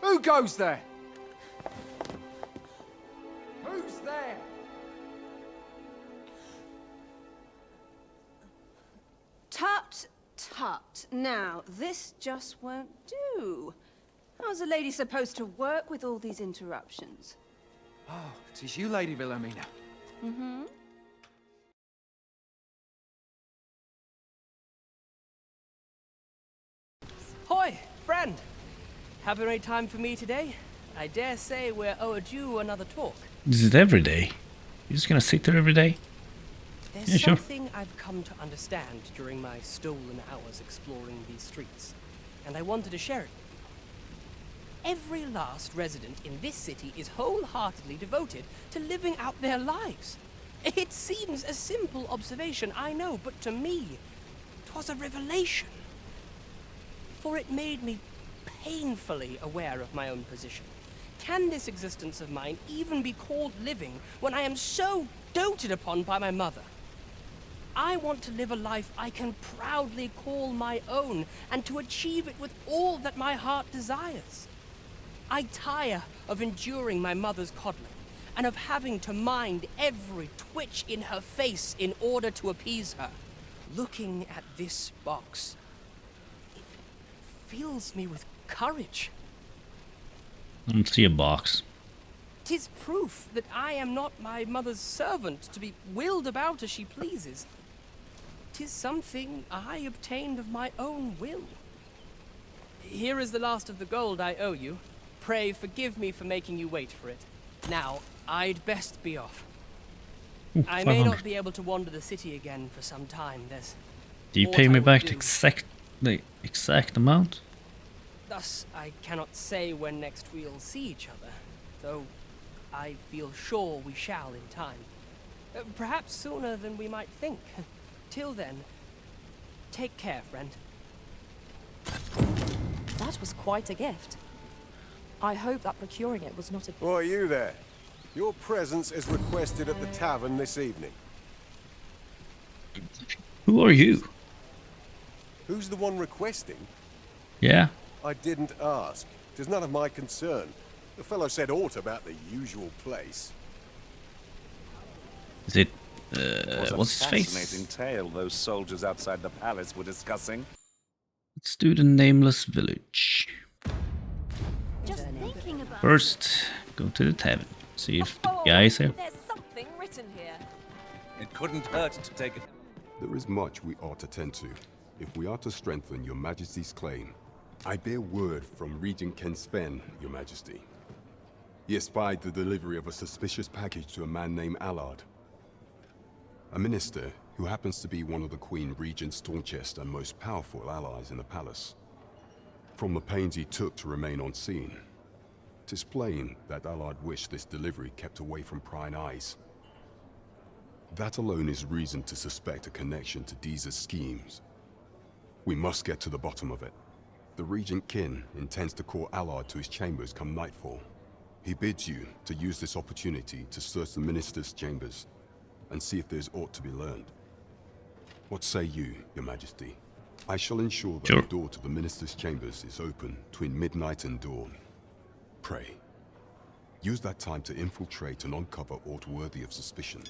Who goes there? Who's there? Tut, tut. Now, this just won't do. How's a lady supposed to work with all these interruptions? Oh, 'tis you, Lady Wilhelmina. Mm-hmm. Hoi, friend! Have any time for me today? I dare say we're overdue another talk. Is it every day? You're just gonna sit there every day? There's Yeah, sure. something I've come to understand during my stolen hours exploring these streets, and I wanted to share it. Every last resident in this city is wholeheartedly devoted to living out their lives. It seems a simple observation, I know, but to me, 'twas a revelation. For it made me painfully aware of my own position. Can this existence of mine even be called living when I am so doted upon by my mother? I want to live a life I can proudly call my own, and to achieve it with all that my heart desires. I tire of enduring my mother's coddling, and of having to mind every twitch in her face in order to appease her. Looking at this box, it fills me with courage. I don't see a box. 'Tis proof that I am not my mother's servant to be willed about as she pleases. 'Tis something I obtained of my own will. Here is the last of the gold I owe you. Pray forgive me for making you wait for it. Now, I'd best be off. Ooh, I may 500. not be able to wander the city again for some time. There's Do you more pay me I would back do. the exact amount? Thus, I cannot say when next we'll see each other, though I feel sure we shall in time. Perhaps sooner than we might think. Till then, take care, friend. That was quite a gift. I hope that procuring it was not a... Why are you there? Your presence is requested at the tavern this evening. Who are you? Who's the one requesting? Yeah. I didn't ask. It is none of my concern. The fellow said aught about the usual place. Is it What what's his a face? fascinating tale those soldiers outside the palace were discussing. Let's do the Nameless Village. Just thinking about First, go to the tavern. See if the guy's here. There's something written here. It couldn't hurt to take it. There is much we ought to tend to, if we are to strengthen your majesty's claim. I bear word from Regent Ken Sven, your majesty. He espied the delivery of a suspicious package to a man named Allard. A minister who happens to be one of the Queen Regent's staunchest and most powerful allies in the palace. From the pains he took to remain on scene, 'tis plain that Allard wished this delivery kept away from prying eyes. That alone is reason to suspect a connection to Deeza's schemes. We must get to the bottom of it. The Regent Kin intends to call Allard to his chambers come nightfall. He bids you to use this opportunity to search the minister's chambers and see if there's aught to be learned. What say you, your majesty? I shall ensure that Sure. the door to the minister's chambers is open between midnight and dawn. Pray, use that time to infiltrate and uncover aught worthy of suspicion.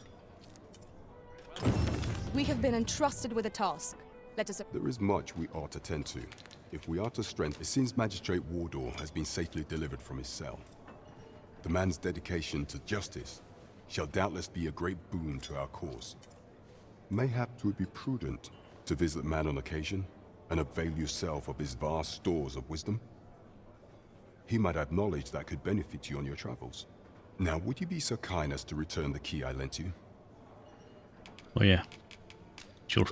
We have been entrusted with a task. Let us... There is much we ought to tend to. If we are to strengthen, it seems Magistrate Wardor has been safely delivered from his cell. The man's dedication to justice shall doubtless be a great boon to our cause. Mayhap 'twould be prudent to visit the man on occasion and avail yourself of his vast stores of wisdom. He might have knowledge that could benefit you on your travels. Now, would you be so kind as to return the key I lent you? Oh yeah. Sure.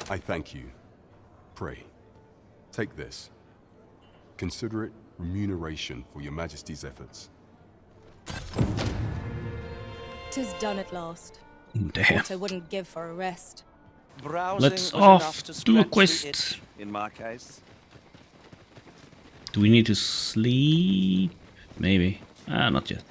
I thank you. Pray, take this. Consider it remuneration for your majesty's efforts. 'Tis done at last. Damn. What I wouldn't give for a rest. Browsing Let's was off, enough to do a scratch the quest. itch, in my case. Do we need to sleep? Maybe. Ah, not yet.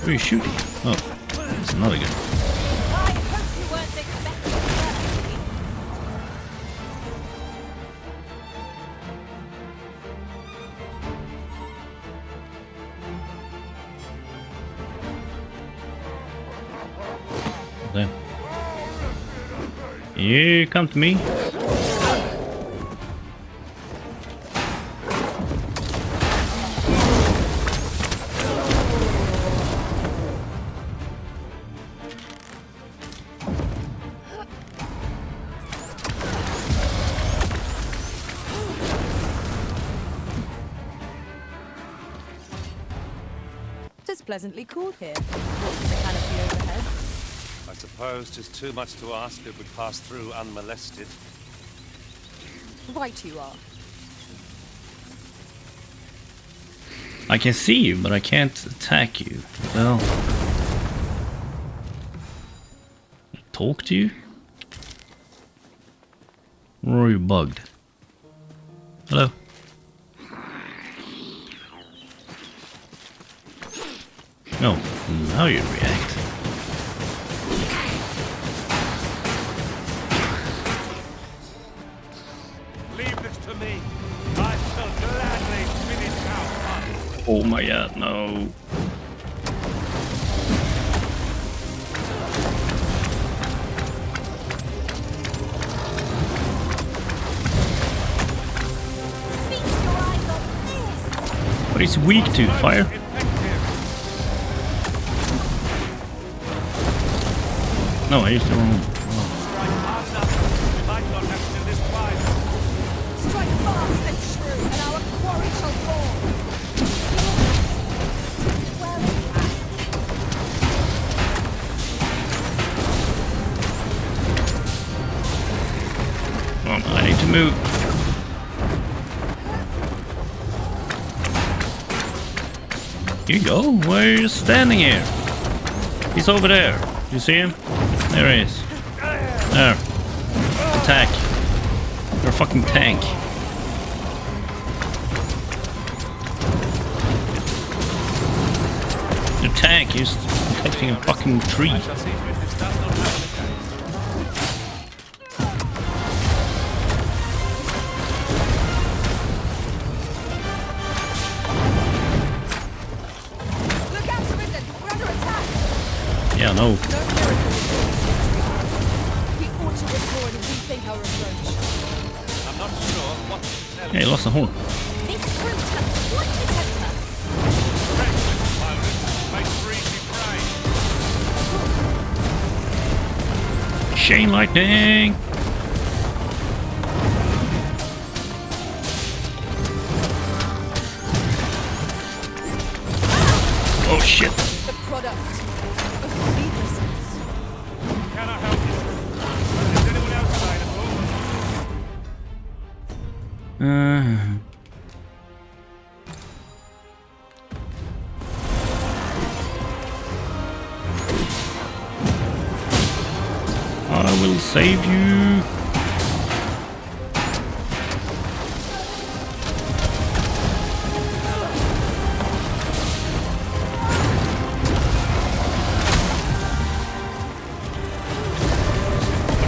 Who are you shooting? Oh, it's another guy. I hope you weren't expecting that. There. You come to me. It's pleasantly cool here. Watching the canopy overhead. I suppose 'tis too much to ask that we pass through unmolested. Right you are. I can see you, but I can't attack you. Well, talk to you? Or are you bugged? Hello? No, now you react. Leave this to me. I shall gladly finish our fight. Oh my god, no. Feast your eyes on this. But he's weak to fire. No, I used the wrong. Strike fast and true, and our quarry shall fall. Well, Oh, I need to move. Here you go. Why are you just standing here? He's over there. You see him? There he is. There. Attack. You're a fucking tank. You're a tank. You're just cutting a fucking tree. look out, Risen! We're under attack! Yeah, no. We ought to withdraw and rethink our approach. I'm not sure what to tell Yeah, he lost the horn. This brute has quite the temper. Makes for easy prey. Chain lightning. Oh shit. The product of needlessness. Can I help you? Is anyone else available? I will save you.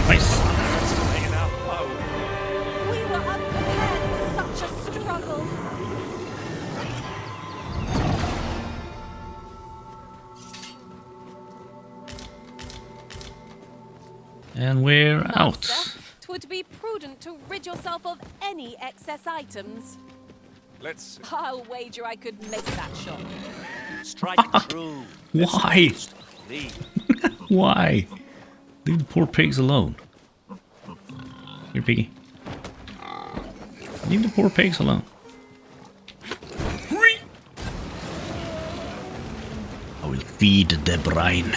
Nice. Taking our foe. We were unprepared for such a struggle. And we're out. Twould be prudent to rid yourself of any excess items. Let's I'll wager I could make that shot. strike true. Why? Leave. Why? Leave the poor pigs alone. Here, piggy. Leave the poor pigs alone. I will feed the brine.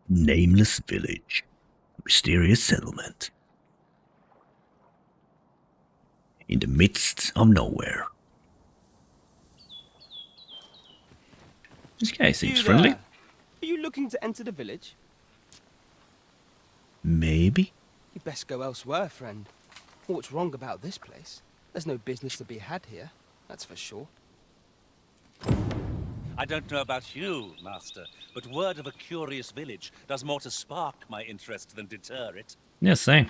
Nameless Village. Mysterious settlement. In the midst of nowhere. This guy seems friendly. Are you looking to enter the village? Maybe? You best go elsewhere, friend. What's wrong about this place? There's no business to be had here, that's for sure. I don't know about you, Master, but word of a curious village does more to spark my interest than deter it. Yeah, same.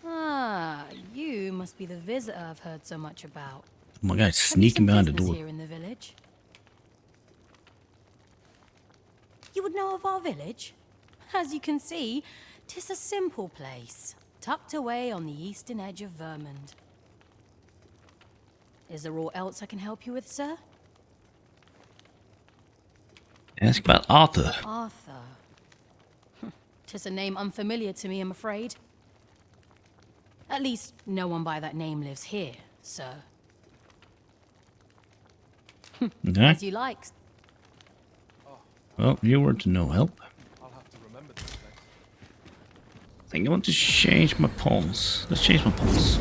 Ah, you must be the visitor I've heard so much about. Oh my god, Have you sneaking some behind the business door. here in the village? You would know of our village? As you can see, 'tis a simple place, tucked away on the eastern edge of Vermund. Is there aught else I can help you with, sir? Ask about Arthur. Arthur. 'Tis a name unfamiliar to me, I'm afraid. At least, no one by that name lives here, sir. Okay. As you like. Well, you were to no help. I'll have to remember this place. I think I want to change my pawns. Let's change my pawns.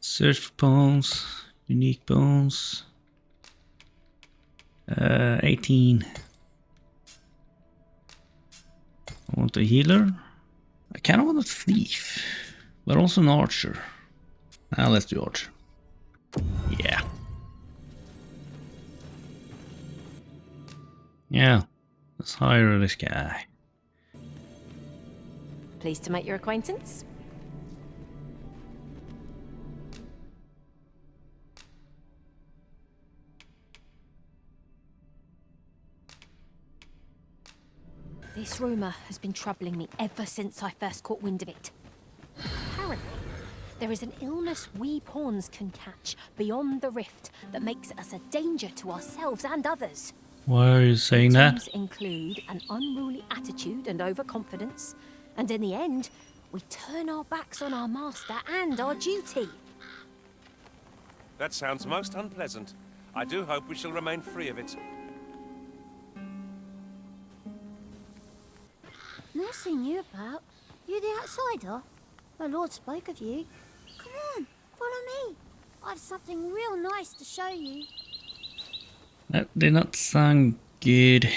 Search for pawns. Unique pawns. 18. I want a healer. I kind of want a thief, but also an archer. Now let's do archer. Yeah. Yeah. Let's hire this guy. Pleased to make your acquaintance. This rumour has been troubling me ever since I first caught wind of it. Apparently, there is an illness we pawns can catch beyond the rift that makes us a danger to ourselves and others. Why are you saying that? Symptoms include an unruly attitude and overconfidence, and in the end, we turn our backs on our master and our duty. That sounds most unpleasant. I do hope we shall remain free of it. Never seen you about. You the outsider? My lord spoke of you. Come on, follow me. I've something real nice to show you. That did not sound good.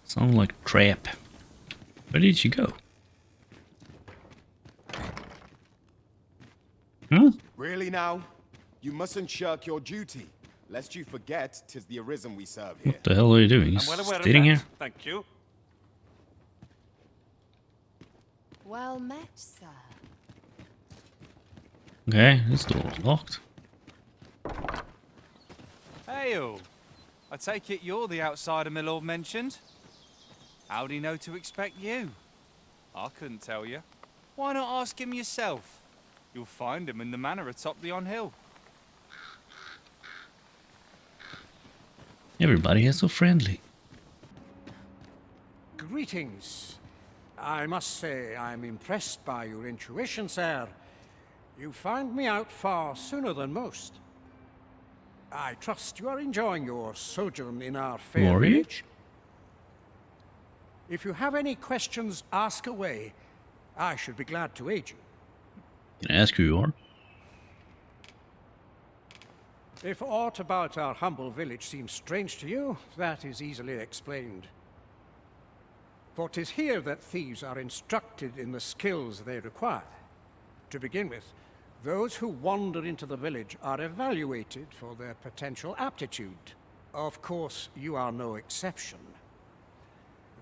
Sound like trap. Where did you go? Huh? Really now? You mustn't shirk your duty, lest you forget 'tis the Arisen we serve here. What the hell are you doing? I'm He's well aware of sitting that. here. Thank you. Well met, sir. Okay, this door is locked. Hail! I take it you're the outsider my lord mentioned? How'd he know to expect you? I couldn't tell you. Why not ask him yourself? You'll find him in the manor atop the on-hill. Everybody is so friendly. Greetings. I must say I'm impressed by your intuition, sir. You found me out far sooner than most. I trust you are enjoying your sojourn in our fair village. If you have any questions, ask away. I should be glad to aid you. Can I ask who you are? If aught about our humble village seems strange to you, that is easily explained. For 'tis here that thieves are instructed in the skills they require. To begin with, those who wander into the village are evaluated for their potential aptitude. Of course, you are no exception.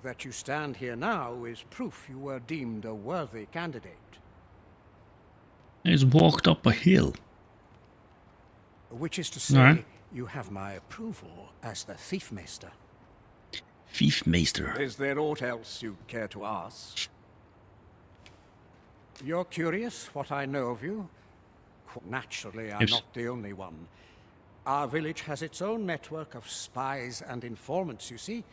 That you stand here now is proof you were deemed a worthy candidate. He's walked up a hill. Which is to say, you have my approval as the Thiefmeister. Thiefmeister. Is there aught else you'd care to ask? You're curious what I know of you? Naturally, I'm not the only one. Our village has its own network of spies and informants, you see,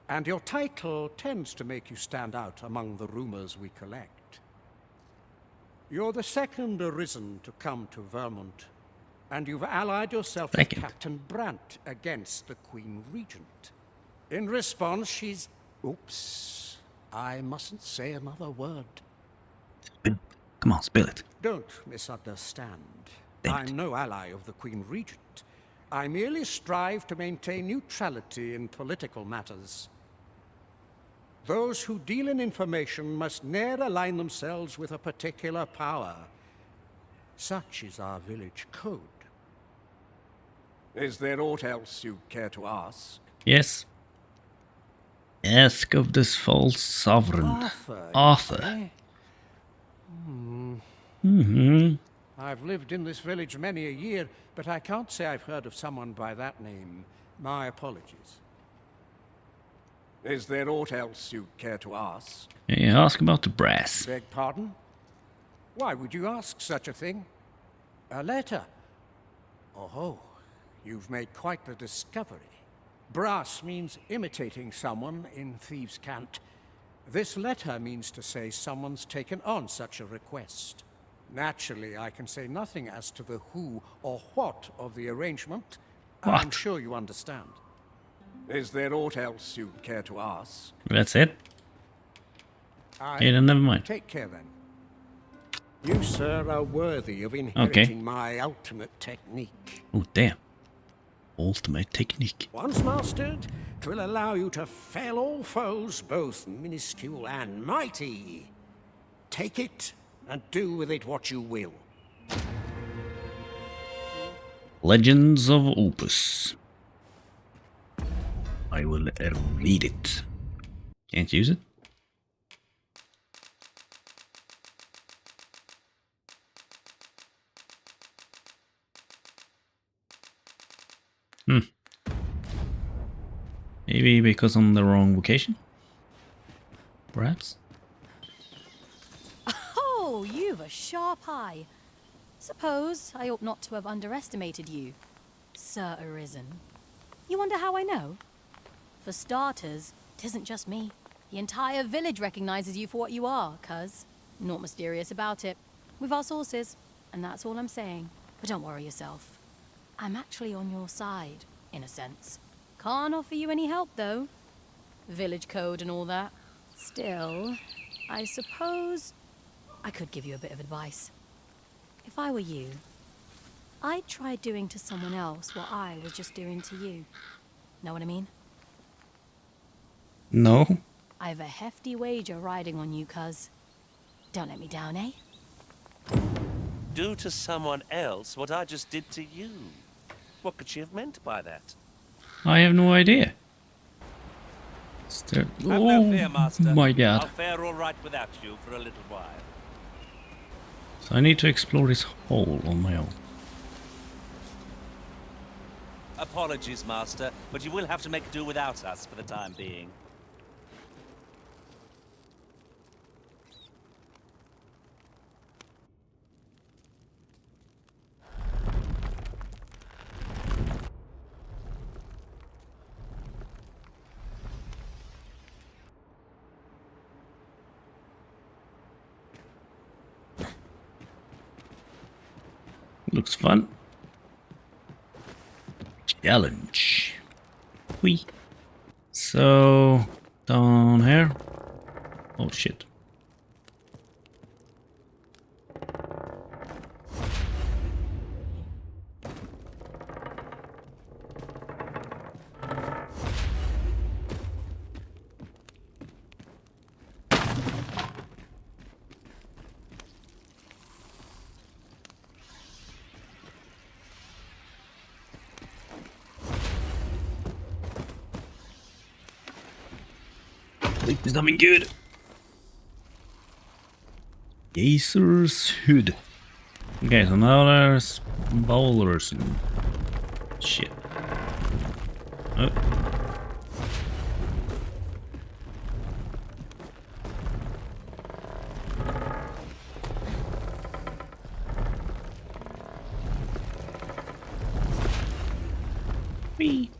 and your title tends to make you stand out among the rumors we collect. You're the second Arisen to come to Vermund, and you've allied yourself with Captain Brant against the Queen Regent. In response, she's... Oops. I mustn't say another word. Come on, spill it. Don't misunderstand. I'm no ally of the Queen Regent. I merely strive to maintain neutrality in political matters. Those who deal in information must ne'er align themselves with a particular power. Such is our village code. Is there aught else you care to ask? Yes. Ask of this false sovereign. Arthur. I've lived in this village many a year, but I can't say I've heard of someone by that name. My apologies. Is there aught else you care to ask? Yeah, ask about the brass. Beg pardon? Why would you ask such a thing? A letter? Oh, you've made quite the discovery. Brass means imitating someone in thieves' cant. This letter means to say someone's taken on such a request. Naturally, I can say nothing as to the who or what of the arrangement. What? I'm sure you understand. Is there aught else you care to ask? That's it. Okay, then never mind. Take care then. You, sir, are worthy of inheriting my ultimate technique. Oh, damn. Ultimate technique. Once mastered, it will allow you to fell all foes, both minuscule and mighty. Take it and do with it what you will. Legends of Opus. I will read it. Can't use it? Maybe because I'm the wrong vocation? Perhaps? Oh, you've a sharp eye. Suppose I ought not to have underestimated you, Sir Arisen. You wonder how I know? For starters, 'tisn't just me. The entire village recognizes you for what you are, cuz. Not mysterious about it. We've our sources, and that's all I'm saying. But don't worry yourself. I'm actually on your side, in a sense. Can't offer you any help, though. Village code and all that. Still, I suppose I could give you a bit of advice. If I were you, I'd try doing to someone else what I was just doing to you. Know what I mean? No. I've a hefty wager riding on you, cuz. Don't let me down, eh? Do to someone else what I just did to you. What could she have meant by that? I have no idea. Have no fear, Master. My god. I'll fare all right without you for a little while. So I need to explore this hole on my own. Apologies, Master, but you will have to make do without us for the time being. Looks fun. Challenge. Whee. So, down here. Oh shit. There's nothing good. Gazer's hood. Okay, so now there's bowlers and shit. Oh. Whee.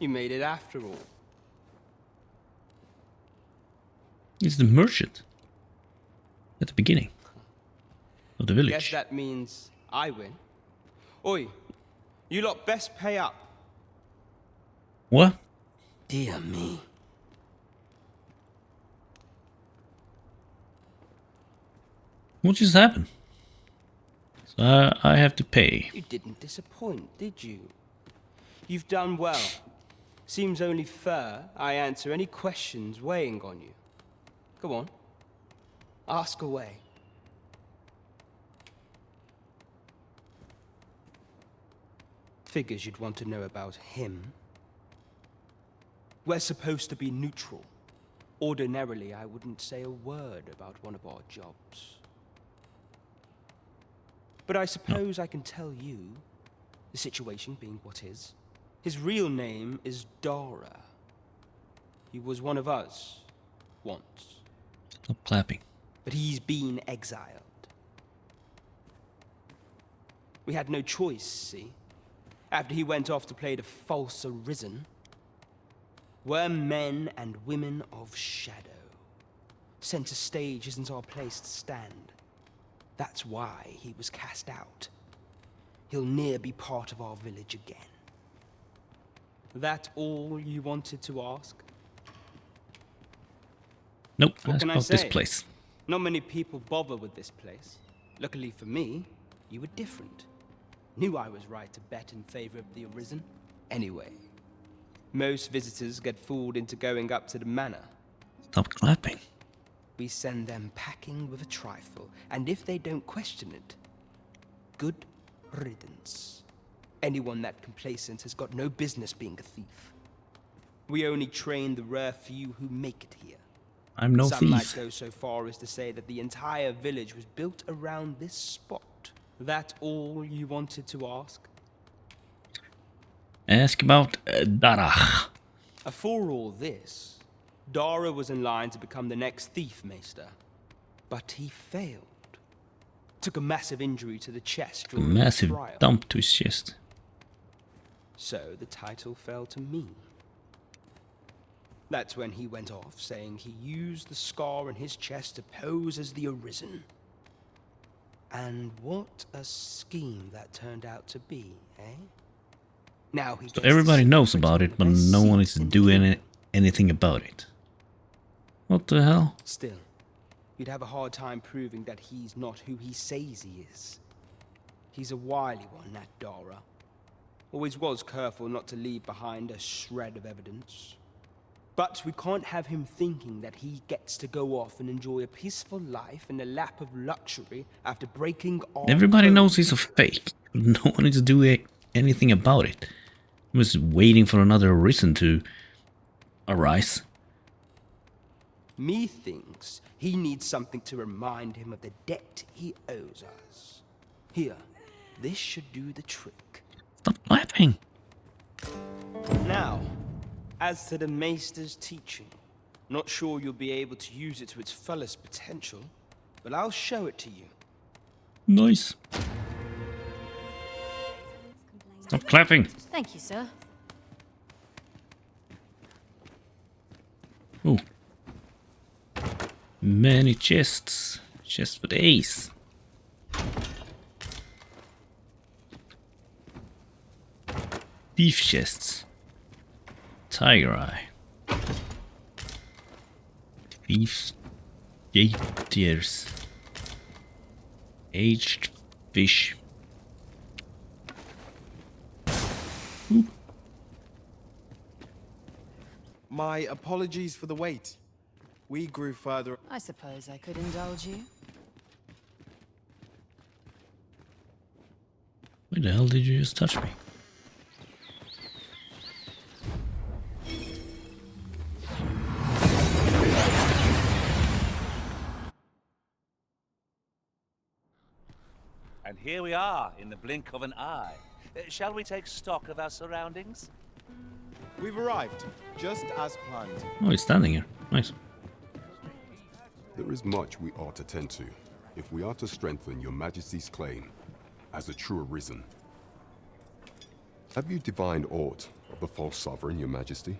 You made it after all. It's the merchant at the beginning of the village. Guess that means I win. Oi, you lot best pay up. What? Dear me. What just happened? So I have to pay. You didn't disappoint, did you? You've done well. Seems only fair I answer any questions weighing on you. Go on. Ask away. Figures you'd want to know about him. We're supposed to be neutral. Ordinarily, I wouldn't say a word about one of our jobs. But I suppose I can tell you, the situation being what is. His real name is Dara. He was one of us, once. Stop clapping. But he's been exiled. We had no choice, see? After he went off to play the false arisen. We're men and women of shadow. Center stage isn't our place to stand. That's why he was cast out. He'll ne'er be part of our village again. That all you wanted to ask? Nope, What that's can I about this say? place. Not many people bother with this place. Luckily for me, you were different. Knew I was right to bet in favor of the Arisen. Anyway, most visitors get fooled into going up to the manor. Stop clapping. We send them packing with a trifle, and if they don't question it, good riddance. Anyone that complacent has got no business being a thief. We only train the rare few who make it here. I'm no Some might thief. go so far as to say that the entire village was built around this spot. That all you wanted to ask? Ask about Dara. For all this, Dara was in line to become the next thief maester. But he failed. Took a massive injury to the chest A during massive the trial. dump to his chest. So the title fell to me. That's when he went off, saying he used the scar on his chest to pose as the Arisen. And what a scheme that turned out to be, eh? Now he So gets everybody to knows sit about on it, the but best no one is seats in doing anything about it. What the hell? Still, you'd have a hard time proving that he's not who he says he is. He's a wily one, that Dara. Always was careful not to leave behind a shred of evidence. But we can't have him thinking that he gets to go off and enjoy a peaceful life in the lap of luxury after breaking all. Everybody knows he's a fake. No one is doing anything about it. He was waiting for another reason to arise. Methinks he needs something to remind him of the debt he owes us. Here, this should do the trick. Stop laughing. Now, as to the Maester's teaching, not sure you'll be able to use it to its fullest potential, but I'll show it to you. Nice. Stop clapping. Thank you, sir. Oh. Many chests. Chests for days. Beef chests. Tiger eye. Beef gators. Aged fish. Ooh. My apologies for the wait. We grew further. I suppose I could indulge you. Where the hell did you just touch me? And here we are, in the blink of an eye. Shall we take stock of our surroundings? We've arrived, just as planned. Oh, he's standing here. Nice. There is much we ought to tend to, if we are to strengthen your Majesty's claim as a true Arisen. Have you divined aught of the false sovereign, your Majesty?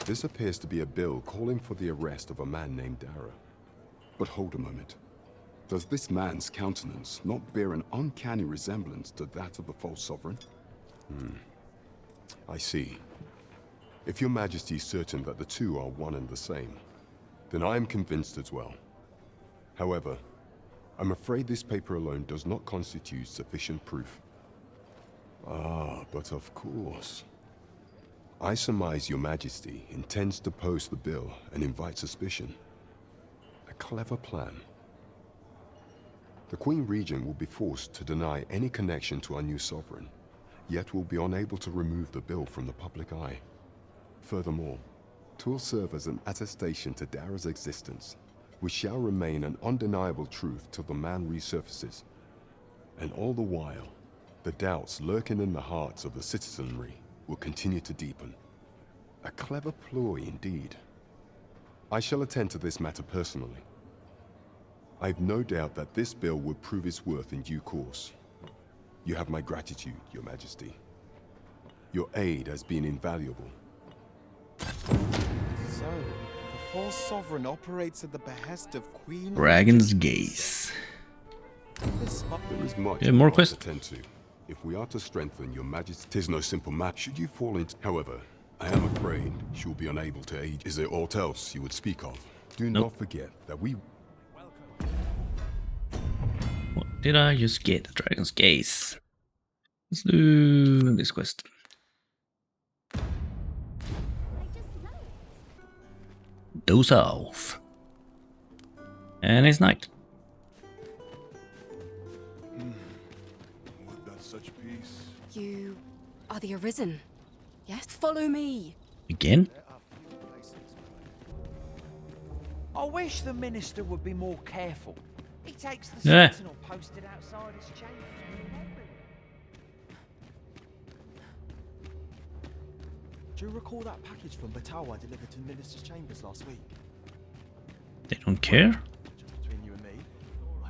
This appears to be a bill calling for the arrest of a man named Dara. But hold a moment. Does this man's countenance not bear an uncanny resemblance to that of the false sovereign? I see. If your Majesty is certain that the two are one and the same, then I am convinced as well. However, I'm afraid this paper alone does not constitute sufficient proof. Ah, but of course. I surmise your Majesty intends to post the bill and invite suspicion. A clever plan. The Queen Regent will be forced to deny any connection to our new sovereign, yet will be unable to remove the bill from the public eye. Furthermore, 'twill serve as an attestation to Dara's existence, which shall remain an undeniable truth till the man resurfaces. And all the while, the doubts lurking in the hearts of the citizenry will continue to deepen. A clever ploy indeed. I shall attend to this matter personally. I've no doubt that this bill will prove its worth in due course. You have my gratitude, Your Majesty. Your aid has been invaluable. So, the false sovereign operates at the behest of Queen Dragon's Gaze. There is much Yeah, more to questions? attend to. If we are to strengthen Your Majesty, 'tis no simple match. Should you fall into... However, I am afraid she will be unable to aid. Is there aught else you would speak of? Do not forget that we... What did I just get? Dragon's Gaze. Let's do this quest. Doze off. And it's night. Would that such peace? You are the Arisen. Yes, follow me. Again? I wish the minister would be more careful. He takes the Yeah. sentinel posted outside his chambers. Do you recall that package from Batawa delivered to the minister's chambers last week? They don't care? Just between you and me.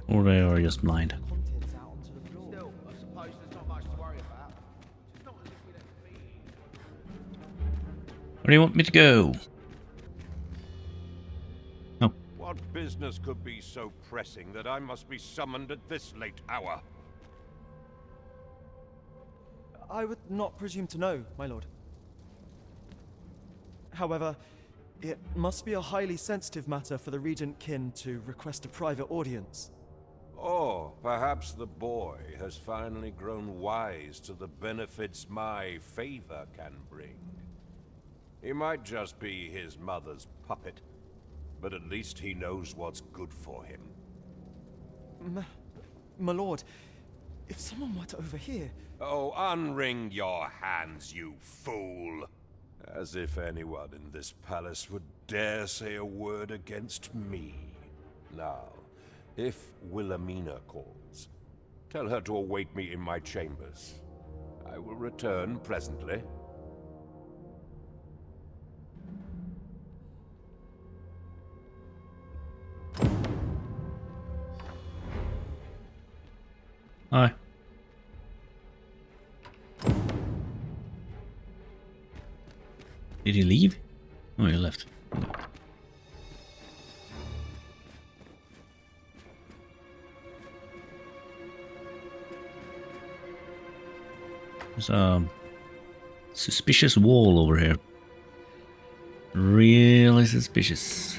Or they are just blind? Contents out onto the floor. Still, I suppose there's not much to worry about. It's not as if we let them be. Where do you want me to go? Oh. What business could be so pressing that I must be summoned at this late hour? I would not presume to know, my lord. However, it must be a highly sensitive matter for the Regent Kin to request a private audience. Or perhaps the boy has finally grown wise to the benefits my favor can bring. He might just be his mother's puppet, but at least he knows what's good for him. My lord, if someone were to overhear... Oh, unwring your hands, you fool! As if anyone in this palace would dare say a word against me. Now, if Wilhelmina calls, tell her to await me in my chambers. I will return presently. Hi. Did he leave? Oh, he left. There's a suspicious wall over here. Really suspicious.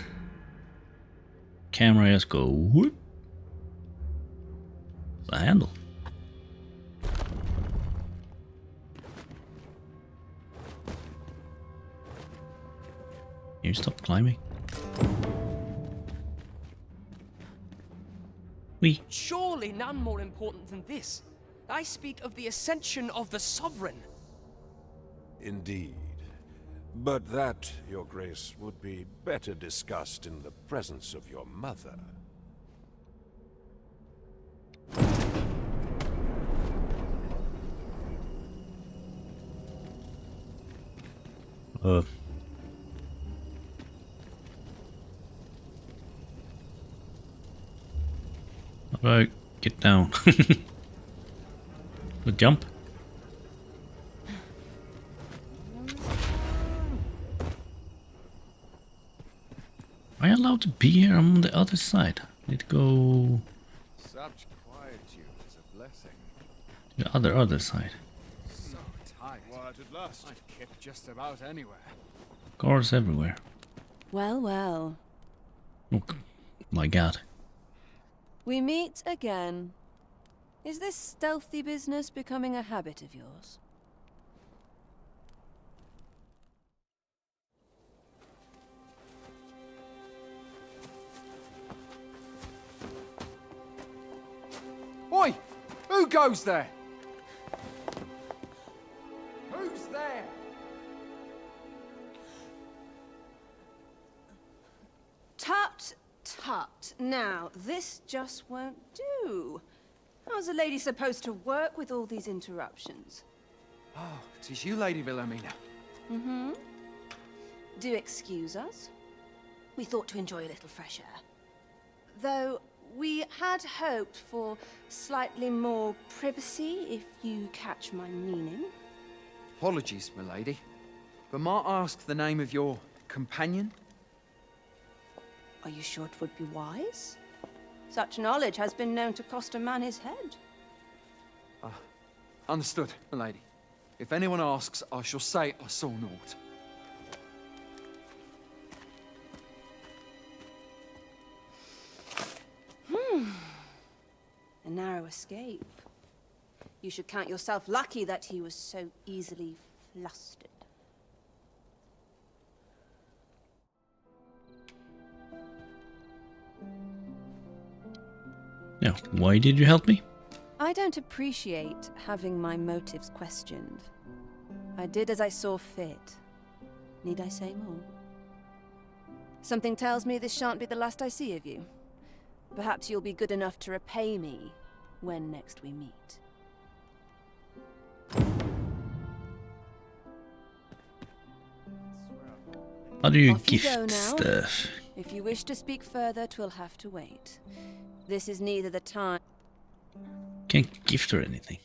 Camera just go whoop. The handle. Can you stop climbing? We. Surely none more important than this. I speak of the ascension of the sovereign. Indeed. But that, Your Grace, would be better discussed in the presence of your mother. How do I get down? The jump? Am I allowed to be here? I'm on the other side. Need to go Such quietude is a blessing. to the other side. So tight. out at last. I'd kick just about anywhere. Cars everywhere. Well, well. Oh my god. We meet again. Is this stealthy business becoming a habit of yours? Oi! Who goes there? Who's there? Tut, tut. Now, this just won't do. How's a lady supposed to work with all these interruptions? Oh, it is you, Lady Wilhelmina. Mm-hmm. Do excuse us. We thought to enjoy a little fresh air. Though, we had hoped for slightly more privacy, if you catch my meaning. Apologies, milady. But might I ask the name of your companion? Are you sure it would be wise? Such knowledge has been known to cost a man his head. Understood, milady. If anyone asks, I shall say I saw naught. A narrow escape. You should count yourself lucky that he was so easily flustered. Now, why did you help me? I don't appreciate having my motives questioned. I did as I saw fit. Need I say more? Something tells me this shan't be the last I see of you. Perhaps you'll be good enough to repay me when next we meet. How do you Off you go gift now. stuff? If you wish to speak further, 'twill have to wait. This is neither the time. Can't gift her anything.